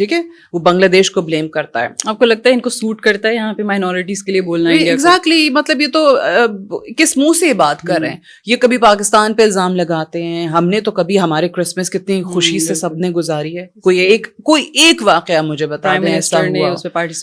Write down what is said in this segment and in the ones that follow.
ٹھیک ہے, وہ بنگلہ دیش کو بلیم کرتا ہے. آپ کو لگتا ہے ان کو سوٹ کرتا ہے یہاں پہ مائنورٹیز کے لیے بولنا؟ ایگزیکٹلی, مطلب یہ تو کس منہ سے یہ بات کر رہے ہیں. یہ کبھی پاکستان پہ الزام لگاتے ہیں, ہم نے تو کبھی ہمارے کرسمس کتنی خوشی سے سب نے گزاری ہے. کوئی ایک واقعہ مجھے بتا دیں ایسا ہوا.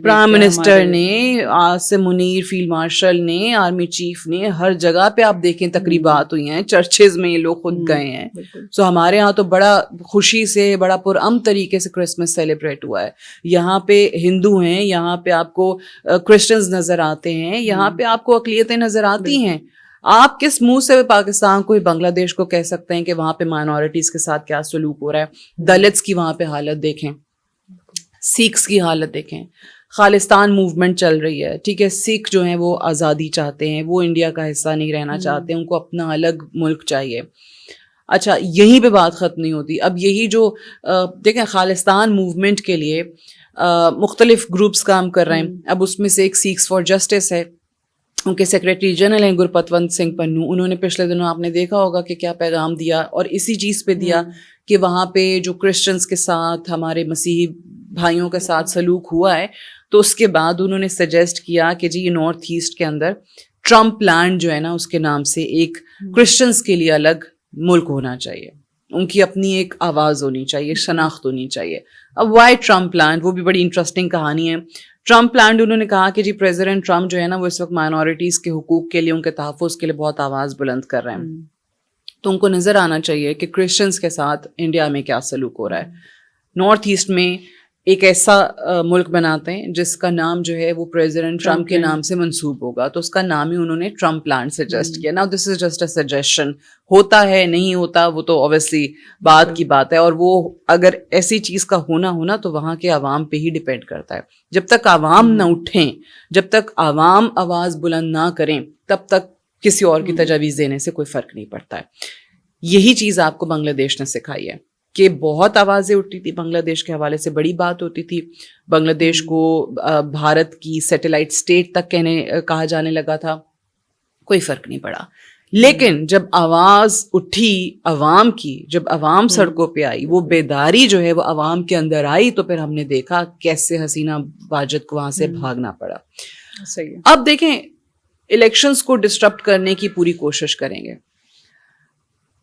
پرائم منسٹر نے, آصم منیر فیلڈ مارشل نے, آرمی چیف نے, ہر جگہ پہ آپ دیکھیں تقریبات ہوئی ہیں, چرچز میں یہ لوگ خود گئے ہیں. سو ہمارے یہاں تو بڑا خوشی سے, بڑا پرامن طریقے سے کرسمس سیلیبریٹ ہوا ہے. یہاں پہ ہندو ہیں, یہاں پہ آپ کو کرسچنز نظر آتے ہیں, یہاں پہ آپ کو اقلیتیں نظر آتی ہیں. آپ کس منہ سے پاکستان کو, بنگلہ دیش کو کہہ سکتے ہیں کہ وہاں پہ مائنورٹیز کے ساتھ کیا سلوک ہو رہا ہے؟ دلتس کی وہاں پہ حالت دیکھیں, سکھس کی حالت دیکھیں. خالستان موومنٹ چل رہی ہے, ٹھیک ہے, سکھ جو ہیں وہ آزادی چاہتے ہیں, وہ انڈیا کا حصہ نہیں رہنا چاہتے, ان کو اپنا الگ ملک چاہیے. اچھا, یہیں پہ بات ختم نہیں ہوتی. اب یہی جو دیکھیں خالستان موومنٹ کے لیے مختلف گروپس کام کر رہے ہیں. اب اس میں سے ایک سیکس فار جسٹس ہے, ان کے سیکریٹری جنرل ہیں گرپتونت سنگھ پنو. انہوں نے پچھلے دنوں آپ نے دیکھا ہوگا کہ کیا پیغام دیا, اور اسی چیز پہ دیا کہ وہاں پہ جو کرسچنس کے ساتھ, ہمارے مسیحی بھائیوں کے ساتھ سلوک ہوا ہے, تو اس کے بعد انہوں نے سجیسٹ کیا کہ جی یہ نارتھ ایسٹ کے اندر ٹرمپ لینڈ جو ہے نا, اس کے نام سے ایک کرسچنس کے لیے الگ ملک ہونا چاہیے, ان کی اپنی ایک آواز ہونی چاہیے, شناخت ہونی چاہیے. اب وائی ٹرمپ لینڈ, وہ بھی بڑی انٹرسٹنگ کہانی ہے. ٹرمپ لینڈ, انہوں نے کہا کہ جی پریزیڈنٹ ٹرمپ جو ہے نا وہ اس وقت مائنورٹیز کے حقوق کے لیے, ان کے تحفظ کے لیے بہت آواز بلند کر رہے ہیں. تو ان کو نظر آنا چاہیے کہ کرسچنس کے ساتھ انڈیا میں کیا سلوک ہو رہا ہے. نارتھ ایسٹ میں ایک ایسا ملک بناتے ہیں جس کا نام جو ہے وہ پریزیڈنٹ ٹرمپ کے نام سے منسوب ہوگا, تو اس کا نام ہی انہوں نے ٹرمپ لینڈ سجیسٹ کیا. نا دس از جسٹ اے سجیشن, ہوتا ہے نہیں ہوتا وہ تو اوبیسلی بات کی بات ہے, اور وہ اگر ایسی چیز کا ہونا تو وہاں کے عوام پہ ہی ڈپینڈ کرتا ہے. جب تک عوام نہ اٹھیں, جب تک عوام آواز بلند نہ کریں, تب تک کسی اور کی تجاویز دینے سے کوئی فرق نہیں پڑتا ہے. یہی چیز آپ کو بنگلہ دیش نے سکھائی ہے کہ بہت آوازیں اٹھتی تھی بنگلہ دیش کے حوالے سے, بڑی بات ہوتی تھی. بنگلہ دیش کو بھارت کی سیٹلائٹ اسٹیٹ تک کہا جانے لگا تھا, کوئی فرق نہیں پڑا. لیکن جب آواز اٹھی عوام کی, جب عوام سڑکوں پہ آئی, وہ بیداری جو ہے وہ عوام کے اندر آئی, تو پھر ہم نے دیکھا کیسے حسینہ واجد کو وہاں سے بھاگنا پڑا. صحیح. اب دیکھیں, الیکشنز کو ڈسٹرپٹ کرنے کی پوری کوشش کریں گے,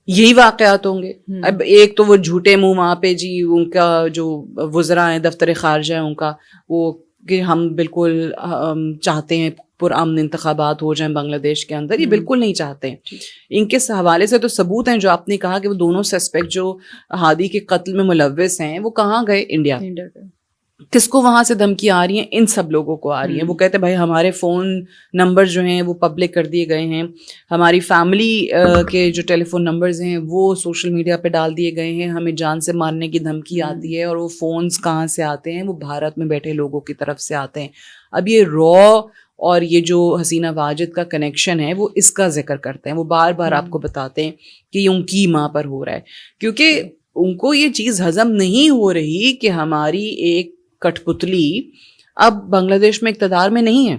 یہی واقعات ہوں گے. اب ایک تو وہ جھوٹے منہ وہاں پہ جی ان کا جو وزراء ہیں دفتر خارجہ ہیں ان کا, وہ کہ ہم بالکل چاہتے ہیں پرامن انتخابات ہو جائیں بنگلہ دیش کے اندر. یہ بالکل نہیں چاہتے ہیں. ان کے حوالے سے تو ثبوت ہیں جو آپ نے کہا کہ وہ دونوں سسپیکٹ جو ہادی کے قتل میں ملوث ہیں وہ کہاں گئے؟ انڈیا. کس کو وہاں سے دھمکی آ رہی ہیں؟ ان سب لوگوں کو آ رہی ہیں. وہ کہتے ہیں بھائی ہمارے فون نمبر جو ہیں وہ پبلک کر دیے گئے ہیں, ہماری فیملی کے جو ٹیلی فون نمبرز ہیں وہ سوشل میڈیا پہ ڈال دیے گئے ہیں, ہمیں جان سے مارنے کی دھمکی آتی ہے, اور وہ فونز کہاں سے آتے ہیں؟ وہ بھارت میں بیٹھے لوگوں کی طرف سے آتے ہیں. اب یہ اور یہ جو حسینہ واجد کا کنیکشن ہے وہ اس کا ذکر کرتے ہیں, وہ بار بار آپ کو بتاتے ہیں کہ یہ ان کی ماں پر ہو رہا ہے, کیونکہ ان کو یہ چیز ہضم نہیں ہو رہی کہ ہماری ایک کٹ پتلی اب بنگلہ دیش میں اقتدار میں نہیں ہے.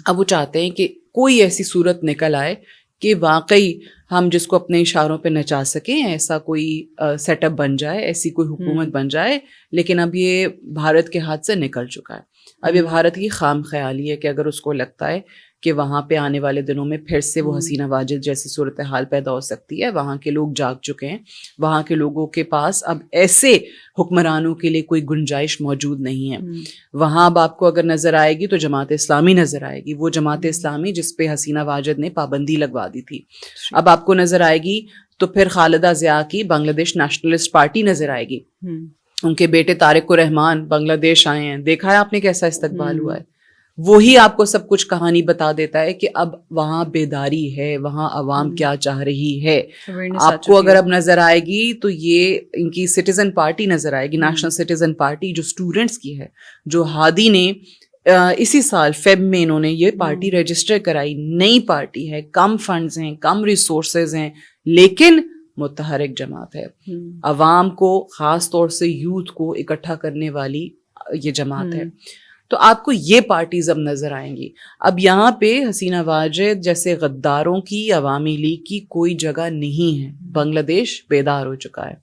اب وہ چاہتے ہیں کہ کوئی ایسی صورت نکل آئے کہ واقعی ہم جس کو اپنے اشاروں پہ نچا سکیں, ایسا کوئی سیٹ اپ بن جائے, ایسی کوئی حکومت بن جائے. لیکن اب یہ بھارت کے ہاتھ سے نکل چکا ہے. اب یہ بھارت کی خام خیالی ہے کہ اگر اس کو لگتا ہے کہ وہاں پہ آنے والے دنوں میں پھر سے وہ حسینہ واجد جیسی صورتحال پیدا ہو سکتی ہے. وہاں کے لوگ جاگ چکے ہیں, وہاں کے لوگوں کے پاس اب ایسے حکمرانوں کے لیے کوئی گنجائش موجود نہیں ہے. وہاں اب آپ کو اگر نظر آئے گی تو جماعت اسلامی نظر آئے گی, وہ جماعت اسلامی جس پہ حسینہ واجد نے پابندی لگوا دی تھی. اب آپ کو نظر آئے گی تو پھر خالدہ ضیاء کی بنگلہ دیش نیشنلسٹ پارٹی نظر آئے گی. ان کے بیٹے طارق الرحمان بنگلہ دیش آئے ہیں, دیکھا ہے آپ نے کیسا استقبال ہوا ہے. وہی آپ کو سب کچھ کہانی بتا دیتا ہے کہ اب وہاں بیداری ہے, وہاں عوام کیا چاہ رہی ہے. آپ کو اگر اب نظر آئے گی تو یہ ان کی سٹیزن پارٹی نظر آئے گی, نیشنل سٹیزن پارٹی جو اسٹوڈنٹس کی ہے, جو ہادی نے اسی سال فیب میں انہوں نے یہ پارٹی رجسٹر کرائی. نئی پارٹی ہے, کم فنڈز ہیں, کم ریسورسز ہیں, لیکن متحرک جماعت ہے. عوام کو, خاص طور سے یوتھ کو اکٹھا کرنے والی یہ جماعت ہے. تو آپ کو یہ پارٹیز اب نظر آئیں گی. اب یہاں پہ حسینہ واجد جیسے غداروں کی, عوامی لیگ کی کوئی جگہ نہیں ہے. بنگلہ دیش بیدار ہو چکا ہے.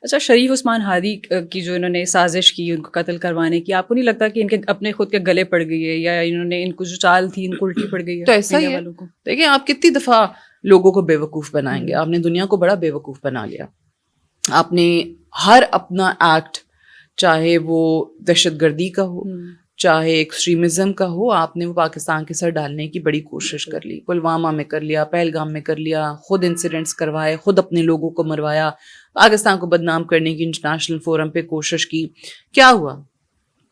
اچھا، شریف عثمان ہادی کی جو انہوں نے سازش کی ان کو قتل کروانے کی، آپ کو نہیں لگتا کہ ان کے اپنے خود کے گلے پڑ گئی ہے، یا انہوں نے ان کو جو چال تھی ان کو الٹی پڑ گئی ہے؟ تو ایسا ہی ہے. دیکھیں آپ کتنی دفعہ لوگوں کو بیوقوف بنائیں گے. آپ نے دنیا کو بڑا بیوقوف بنا لیا. آپ نے ہر اپنا ایکٹ، چاہے وہ دہشت گردی کا ہو، چاہے ایکسٹریمزم کا ہو، آپ نے وہ پاکستان کے سر ڈالنے کی بڑی کوشش کر لی. پلوامہ میں کر لیا، پہلگام میں کر لیا، خود انسیڈنٹس کروائے، خود اپنے لوگوں کو مروایا، پاکستان کو بدنام کرنے کی انٹرنیشنل فورم پہ کوشش کی. کیا ہوا؟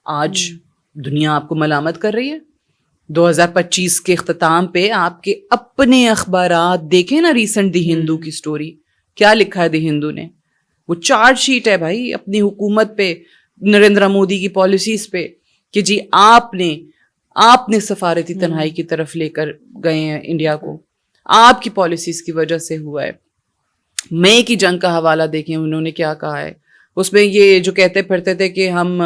آج دنیا آپ کو ملامت کر رہی ہے. 2025 کے اختتام پہ آپ کے اپنے اخبارات دیکھیں نا، ریسنٹ دی ہندو کی سٹوری کیا لکھا ہے دی ہندو نے. وہ چارج شیٹ ہے بھائی اپنی حکومت پہ، نریندر مودی کی پالیسیز پہ، کہ جی آپ نے سفارتی تنہائی کی طرف لے کر گئے ہیں انڈیا کو، آپ کی پالیسیز کی وجہ سے ہوا ہے. مئی کی جنگ کا حوالہ دیکھیں انہوں نے کیا کہا ہے. اس میں یہ جو کہتے پھرتے تھے کہ ہم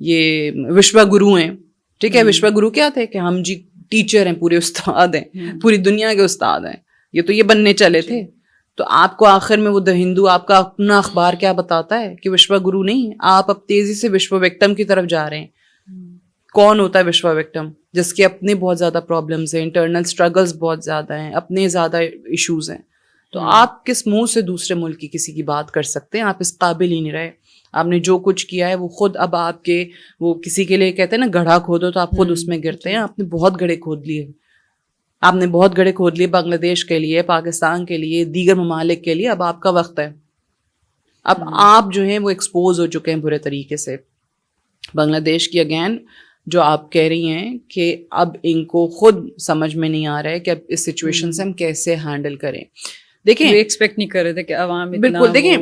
یہ وشوا گرو ہیں، ٹھیک ہے، وشوا گرو کیا تھے کہ ہم جی ٹیچر ہیں، پورے استاد ہیں، پوری دنیا کے استاد ہیں. یہ تو یہ بننے چلے تھے. تو آپ کو آخر میں وہ دا ہندو، آپ کا اپنا اخبار کیا بتاتا ہے کہ وشوا گرو نہیں، آپ اب تیزی سے وشوا وکٹم کی طرف جا رہے ہیں. کون ہوتا ہے وشوا وکٹم؟ جس کے اپنے بہت زیادہ پرابلمس ہیں، انٹرنل اسٹرگلس بہت زیادہ ہیں، اپنے زیادہ ایشوز ہیں. تو آپ کس منہ سے دوسرے ملک کی کسی کی بات کر سکتے ہیں؟ آپ اس قابل ہی نہیں رہے. آپ نے جو کچھ کیا ہے وہ خود، اب آپ کے وہ کسی کے لیے کہتے ہیں نا گڑھا کھودو تو آپ خود اس میں گرتے ہیں. آپ نے بہت گڑھے کھود لیے، آپ نے بہت گڑھے کھود لیے بنگلہ دیش کے لیے، پاکستان کے لیے، دیگر ممالک کے لیے. اب آپ کا وقت ہے. اب آپ جو ہیں وہ ایکسپوز ہو چکے ہیں برے طریقے سے. بنگلہ دیش کی اگین جو آپ کہہ رہی ہیں کہ اب ان کو خود سمجھ میں نہیں آ رہا ہے کہ اب اس سچویشن سے ہم کیسے ہینڈل کریں. دیکھیں ایکسپیکٹ نہیں کر رہے تھے کہ عوام بالکل. دیکھیں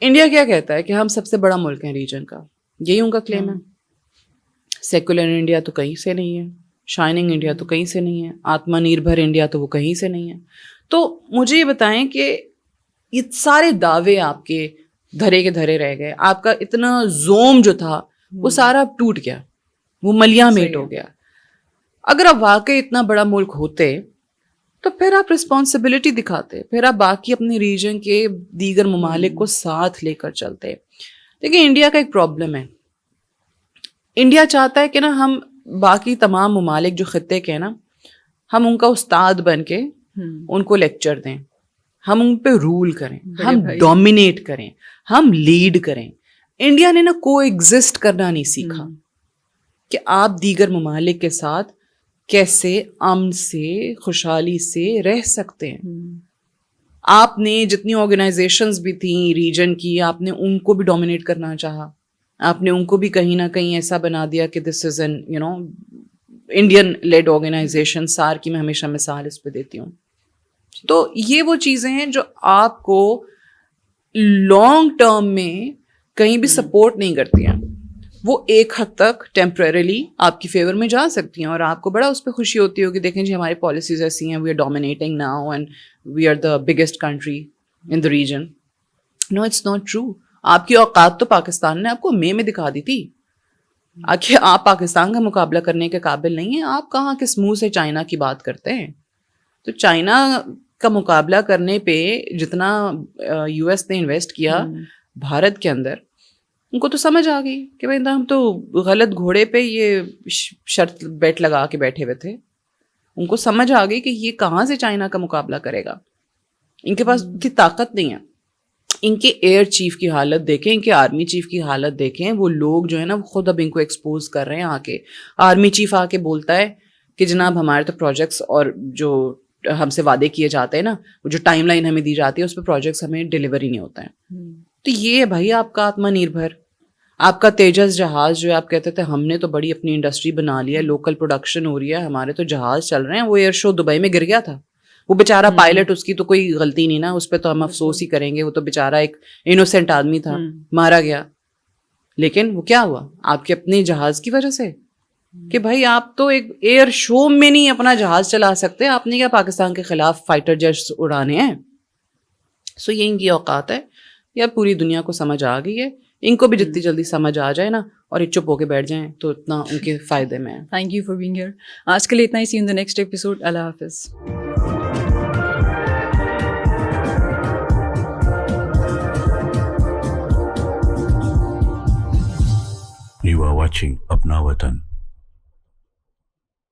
انڈیا کیا کہتا ہے کہ ہم سب سے بڑا ملک ہیں ریجن کا، یہی ان کا کلیم ہے. سیکولر انڈیا تو کہیں سے نہیں ہے، شائننگ انڈیا تو کہیں سے نہیں ہے، آتما نربھر انڈیا تو وہ کہیں سے نہیں ہے. تو مجھے یہ بتائیں کہ یہ سارے دعوے آپ کے دھرے کے دھرے رہ گئے. آپ کا اتنا زوم جو تھا وہ سارا ٹوٹ گیا، وہ ملیاں میٹ ہو گیا. اگر آپ واقعی اتنا بڑا ملک ہوتے تو پھر آپ رسپانسبلٹی دکھاتے، پھر آپ باقی اپنے ریجن کے دیگر ممالک کو ساتھ لے کر چلتے. دیکھیں انڈیا کا ایک پرابلم ہے. انڈیا چاہتا ہے کہ نا ہم باقی تمام ممالک جو خطے کے ہیں نا، ہم ان کا استاد بن کے ان کو لیکچر دیں، ہم ان پہ رول کریں، ہم ڈومینیٹ کریں، ہم لیڈ کریں. انڈیا نے نا کو ایگزسٹ کرنا نہیں سیکھا کہ آپ دیگر ممالک کے ساتھ کیسے امن سے، خوشحالی سے رہ سکتے ہیں. آپ نے جتنی آرگنائزیشنز بھی تھیں ریجن کی، آپ نے ان کو بھی ڈومینیٹ کرنا چاہا. آپ نے ان کو بھی کہیں نہ کہیں ایسا بنا دیا کہ this is an Indian led organization. سار کی میں ہمیشہ مثال اس پہ دیتی ہوں. تو یہ وہ چیزیں ہیں جو آپ کو لانگ ٹرم میں کہیں بھی سپورٹ نہیں کرتی ہیں. وہ ایک حد تک ٹیمپریریلی آپ کی فیور میں جا سکتی ہیں اور آپ کو بڑا اس پہ خوشی ہوتی ہوگی، دیکھیں جی ہماری پالیسیز ایسی ہیں، we are dominating now and we are the biggest country in the region. No it's not true. آپ کی اوقات تو پاکستان نے آپ کو مئی میں دکھا دی تھی کہ آپ پاکستان کا مقابلہ کرنے کے قابل نہیں ہیں. آپ کہاں کس منہ سے چائنا کی بات کرتے ہیں؟ تو چائنا کا مقابلہ کرنے پہ جتنا یو ایس نے انویسٹ کیا بھارت کے اندر، ان کو تو سمجھ آ گئی کہ بھائی ہم تو غلط گھوڑے پہ یہ شرط بیٹ لگا کے بیٹھے ہوئے تھے. ان کو سمجھ آ گئی کہ یہ کہاں سے چائنا کا مقابلہ کرے گا. ان کے پاس کی طاقت نہیں ہے. ان کے ایئر چیف کی حالت دیکھیں، ان کے آرمی چیف کی حالت دیکھیں. وہ لوگ جو ہے نا خود اب ان کو ایکسپوز کر رہے ہیں. آ کے آرمی چیف آ کے بولتا ہے کہ جناب ہمارے تو پروجیکٹس اور جو ہم سے وعدے کیے جاتے ہیں نا، وہ جو ٹائم لائن ہمیں دی جاتی ہے اس پہ پروجیکٹس ہمیں ڈیلیوری نہیں ہوتے ہیں. تو یہ ہے بھائی آپ کا آتما نربھر. آپ کا تیجس جہاز جو آپ کہتے تھے ہم نے تو بڑی اپنی انڈسٹری بنا لی ہے، لوکل پروڈکشن ہو رہی ہے، ہمارے تو جہاز چل رہے ہیں. وہ ایئر شو دبئی میں گر گیا تھا. وہ بیچارہ پائلٹ، اس کی تو کوئی غلطی نہیں نا، اس پہ تو ہم افسوس ہی کریں گے. وہ تو بیچارہ ایک انوسینٹ آدمی تھا، مارا گیا. لیکن وہ کیا ہوا؟ آپ کے اپنے جہاز کی وجہ سے کہ بھائی آپ تو ایک ایئر شو میں نہیں اپنا جہاز چلا سکتے. آپ نے کیا پاکستان کے خلاف فائٹر جیٹس اڑانے ہیں؟ سو یہ ان کی اوقات ہے. یا پوری دنیا کو سمجھ آ گئی ہے. ان کو بھی جتنی جلدی سمجھ آ جائے نا اور یہ چپ ہو کے بیٹھ جائیں تو اتنا ان کے فائدے میں ہے. Thank you for being here. آج کے لیے اتنا ہی. See you in the next episode. اللہ حافظ. You are watching Apna Watan.